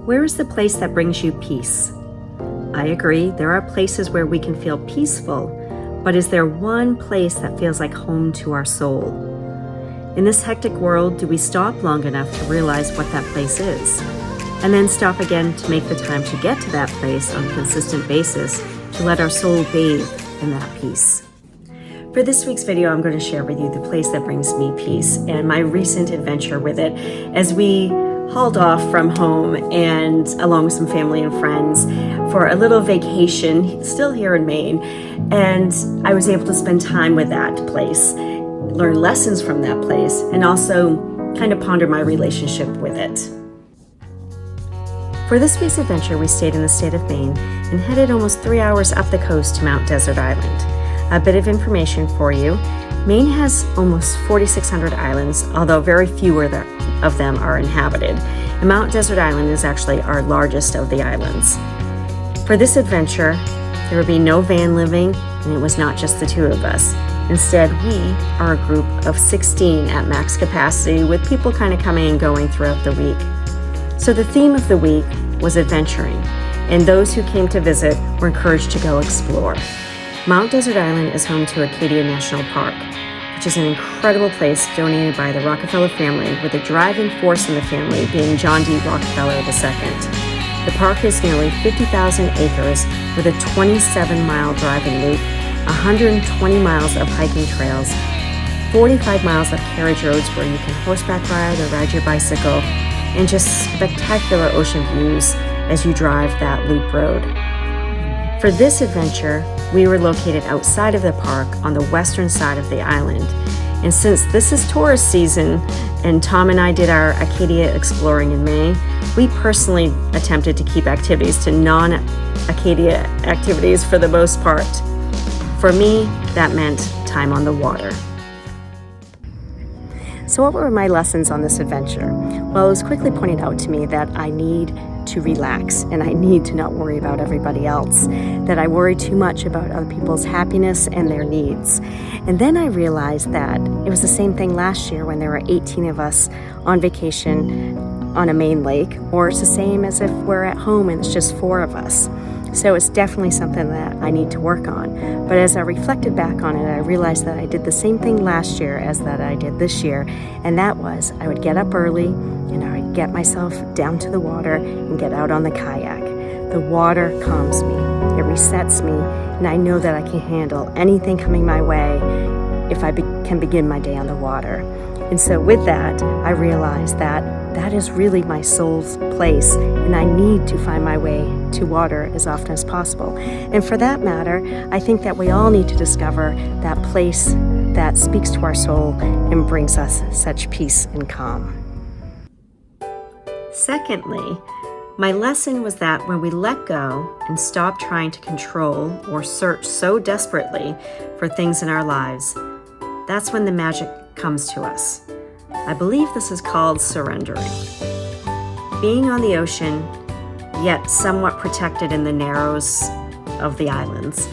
Where is the place that brings you peace? I agree, there are places where we can feel peaceful, but is there one place that feels like home to our soul? In this hectic world, do we stop long enough to realize what that place is? And then stop again to make the time to get to that place on a consistent basis to let our soul bathe in that peace. For this week's video, I'm going to share with you the place that brings me peace and my recent adventure with it as we hauled off from home and along with some family and friends for a little vacation still here in Maine. And I was able to spend time with that place, learn lessons from that place, and also kind of ponder my relationship with it. For this week's adventure, we stayed in the state of Maine and headed almost 3 hours up the coast to Mount Desert Island. A bit of information for you. Maine has almost 4,600 islands, although very few of them are inhabited. And Mount Desert Island is actually our largest of the islands. For this adventure, there would be no van living, and it was not just the two of us. Instead, we are a group of 16 at max capacity, with people kind of coming and going throughout the week. So the theme of the week was adventuring, and those who came to visit were encouraged to go explore. Mount Desert Island is home to Acadia National Park, which is an incredible place donated by the Rockefeller family, with the driving force in the family being John D. Rockefeller II. The park is nearly 50,000 acres with a 27-mile driving loop, 120 miles of hiking trails, 45 miles of carriage roads where you can horseback ride or ride your bicycle, and just spectacular ocean views as you drive that loop road. For this adventure, we were located outside of the park on the western side of the island. And since this is tourist season and Tom and I did our Acadia exploring in May, we personally attempted to keep activities to non-Acadia activities for the most part. For me, that meant time on the water. So what were my lessons on this adventure? Well, it was quickly pointed out to me that I need to relax and I need to not worry about everybody else, that I worry too much about other people's happiness and their needs. And then I realized that it was the same thing last year when there were 18 of us on vacation on a Maine lake, or it's the same as if we're at home and it's just 4 of us. So it's definitely something that I need to work on. But as I reflected back on it, I realized that I did the same thing last year as that I did this year. And that was, I would get up early and I would get myself down to the water and get out on the kayak. The water calms me, it resets me, and I know that I can handle anything coming my way if I can begin my day on the water. And so with that, I realized that that is really my soul's place, and I need to find my way to water as often as possible. And for that matter, I think that we all need to discover that place that speaks to our soul and brings us such peace and calm. Secondly, my lesson was that when we let go and stop trying to control or search so desperately for things in our lives, that's when the magic comes to us. I believe this is called surrendering. Being on the ocean, yet somewhat protected in the narrows of the islands,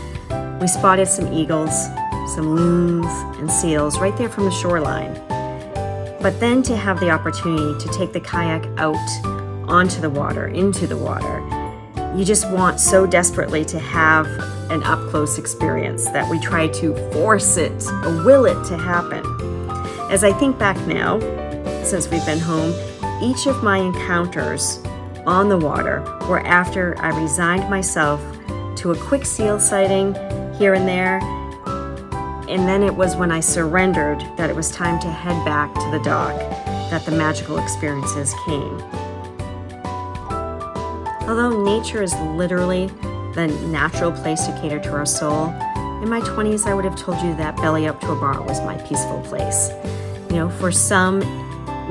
we spotted some eagles, some loons, and seals right there from the shoreline. But then to have the opportunity to take the kayak out onto the water, into the water, you just want so desperately to have an up-close experience that we try to force it or will it to happen. As I think back now, since we've been home, each of my encounters on the water were after I resigned myself to a quick seal sighting here and there, and then it was when I surrendered that it was time to head back to the dock that the magical experiences came. Although nature is literally the natural place to cater to our soul, in my 20s, I would have told you that belly up to a bar was my peaceful place. You know, for some,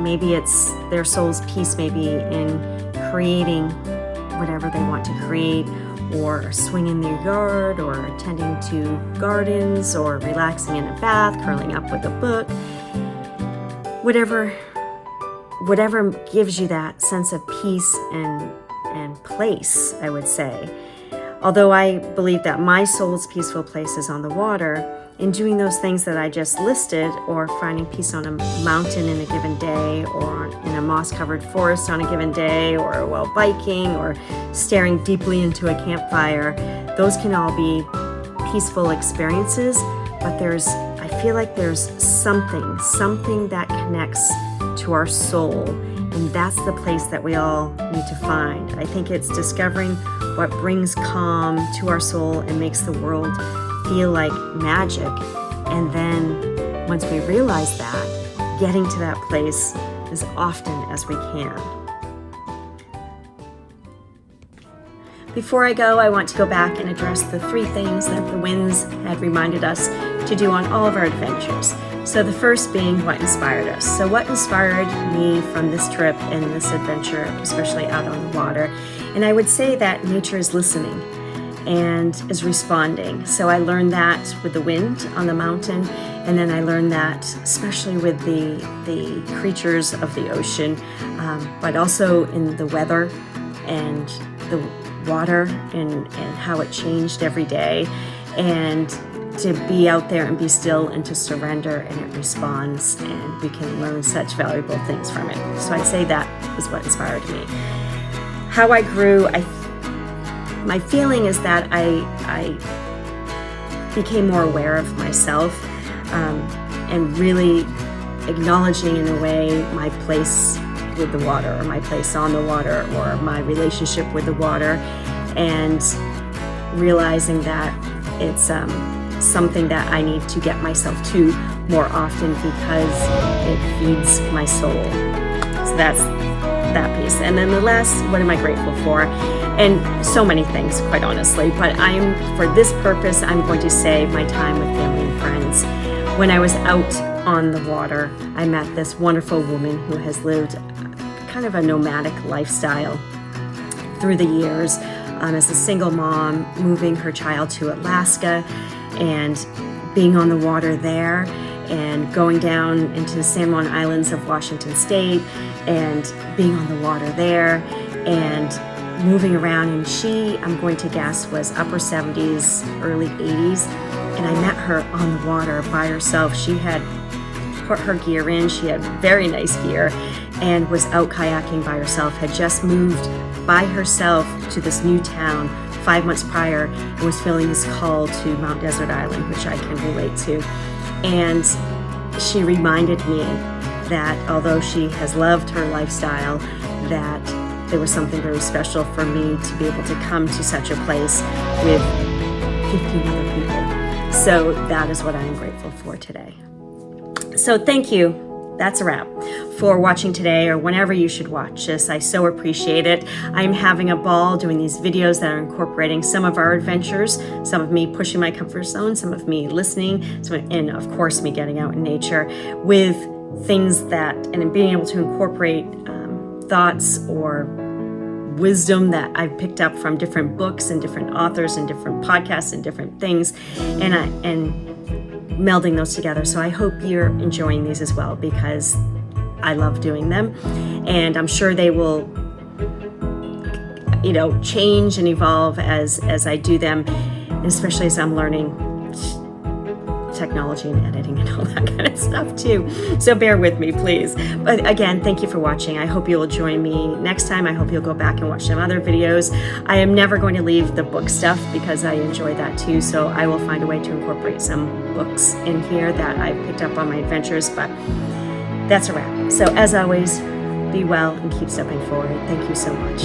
maybe it's their soul's peace, maybe in creating whatever they want to create, or swinging their yard, or tending to gardens, or relaxing in a bath, curling up with a book. Whatever gives you that sense of peace and place, I would say. Although I believe that my soul's peaceful place is on the water, in doing those things that I just listed, or finding peace on a mountain in a given day, or in a moss-covered forest on a given day, or while biking, or staring deeply into a campfire, those can all be peaceful experiences, but I feel like there's something that connects to our soul, and that's the place that we all need to find. I think it's discovering what brings calm to our soul and makes the world feel like magic. And then once we realize that, getting to that place as often as we can. Before I go, I want to go back and address the 3 things that the winds had reminded us to do on all of our adventures. So the first being what inspired us. So what inspired me from this trip and this adventure, especially out on the water? And I would say that nature is listening and is responding. So I learned that with the wind on the mountain, and then I learned that especially with the creatures of the ocean, but also in the weather and the water and how it changed every day, and to be out there and be still and to surrender, and it responds, and we can learn such valuable things from it. So I'd say that is what inspired me. How I grew, my feeling is that I became more aware of myself, and really acknowledging in a way my place with the water, or my place on the water, or my relationship with the water, and realizing that it's something that I need to get myself to more often because it feeds my soul. So that's that piece. And then the last, what am I grateful for? And so many things, quite honestly, but for this purpose, I'm going to say my time with family and friends. When I was out on the water, I met this wonderful woman who has lived kind of a nomadic lifestyle through the years, as a single mom, moving her child to Alaska and being on the water there, and going down into the San Juan Islands of Washington State and being on the water there and moving around. And she, I'm going to guess, was upper 70s, early 80s. And I met her on the water by herself. She had put her gear in. She had very nice gear and was out kayaking by herself, had just moved by herself to this new town 5 months prior, and was feeling this call to Mount Desert Island, which I can relate to. And she reminded me that although she has loved her lifestyle, that there was something very special for me to be able to come to such a place with 15 other people. So that is what I am grateful for today. So thank you. That's a wrap for watching today, or whenever you should watch this. I so appreciate it. I'm having a ball doing these videos that are incorporating some of our adventures, some of me pushing my comfort zone, some of me listening, and of course me getting out in nature with things that, and being able to incorporate thoughts or wisdom that I've picked up from different books and different authors and different podcasts and different things, and melding those together. So I hope you're enjoying these as well, because I love doing them, and I'm sure they will, change and evolve as I do them, especially as I'm learning technology and editing and all that kind of stuff too. So bear with me, please. But again, thank you for watching. I hope you'll join me next time. I hope you'll go back and watch some other videos. I am never going to leave the book stuff because I enjoy that too. So I will find a way to incorporate some books in here that I picked up on my adventures, but that's a wrap. So as always, be well and keep stepping forward. Thank you so much.